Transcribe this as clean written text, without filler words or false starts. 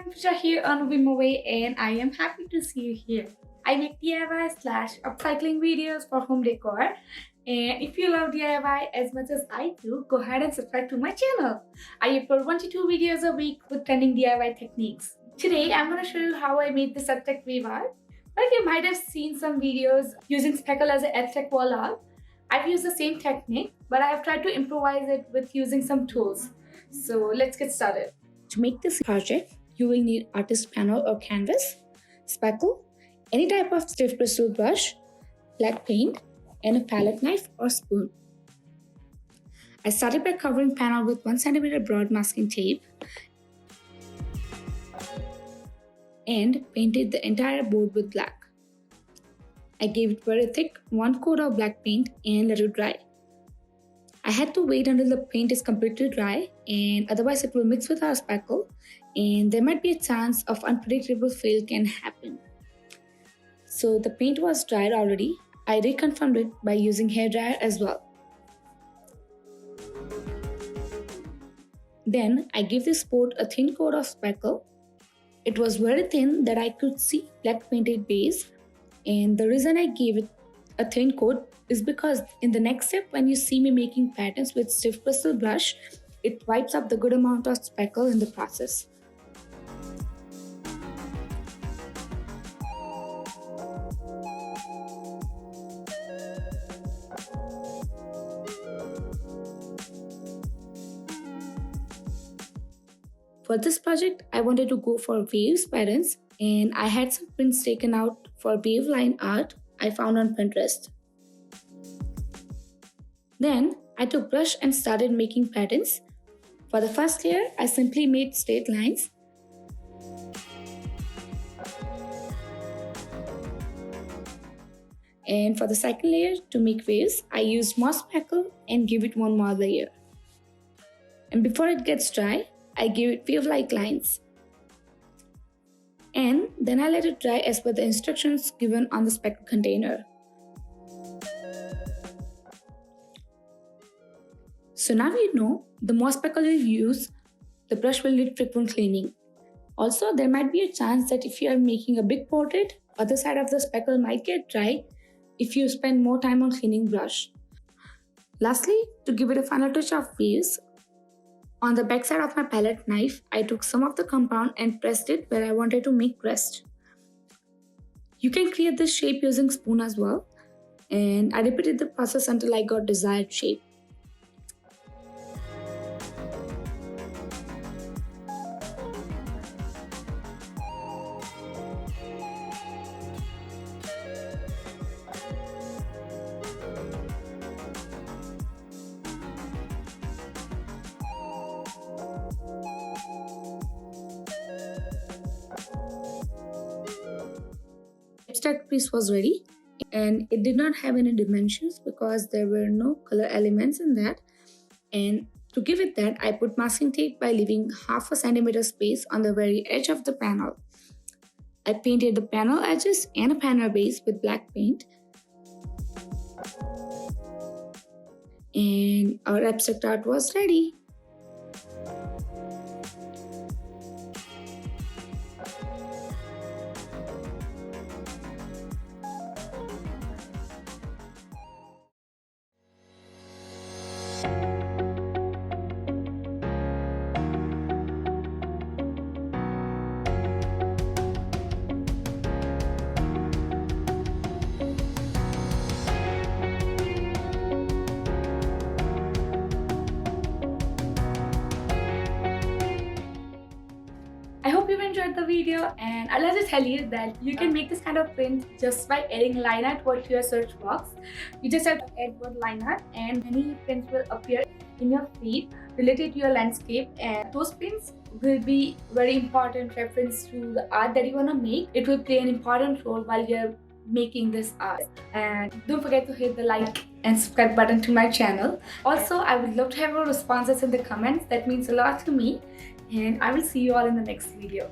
Pooja here on Way, and I am happy to see you here. I make DIY/upcycling videos for home decor. And if you love DIY as much as I do, go ahead and subscribe to my channel. I upload 1 to 2 videos a week with trending DIY techniques. Today, I'm going to show you how I made this abstract wave art. But you might have seen some videos using Spackle as an abstract wall art. I've used the same technique, but I have tried to improvise it with using some tools. So let's get started. To make this project, you will need artist panel or canvas, spackle, any type of stiff bristle brush, black paint, and a palette knife or spoon. I started by covering panel with 1 cm broad masking tape and painted the entire board with black. I gave it very thick 1 coat of black paint and let it dry. I had to wait until the paint is completely dry, and otherwise it will mix with our spackle and there might be a chance of unpredictable fail can happen. So the paint was dried already. I reconfirmed it by using hairdryer as well. Then I gave this board a thin coat of spackle. It was very thin that I could see black painted base, and the reason I gave it a thin coat is because in the next step, when you see me making patterns with stiff bristle brush, it wipes up the good amount of spackle in the process. For this project, I wanted to go for waves patterns, and I had some prints taken out for wave line art I found on Pinterest. Then I took brush and started making patterns. For the first layer, I simply made straight lines. And for the second layer, to make waves, I used more spackle and give it one more layer. And before it gets dry, I give it wave-like lines. And then I let it dry as per the instructions given on the spackle container. So now you know, the more spackle you use, the brush will need frequent cleaning. Also, there might be a chance that if you are making a big portrait, other side of the spackle might get dry if you spend more time on cleaning brush. Lastly, to give it a final touch of waves, on the back side of my palette knife, I took some of the compound and pressed it where I wanted to make crest. You can create this shape using spoon as well, and I repeated the process until I got desired shape. Abstract piece was ready, and it did not have any dimensions because there were no color elements in that. And to give it that, I put masking tape by leaving 1/2 centimeter space on the very edge of the panel. I painted the panel edges and a panel base with black paint, and our abstract art was ready. I hope you enjoyed the video, and I'll just tell you that you can make this kind of print just by adding line art to your search box. You just have to add word line art and many prints will appear in your feed related to your landscape, and those prints will be very important reference to the art that you want to make. It will play an important role while you're making this art. And don't forget to hit the like and subscribe button to my channel. Also, I would love to have your responses in the comments. That means a lot to me. And I will see you all in the next video.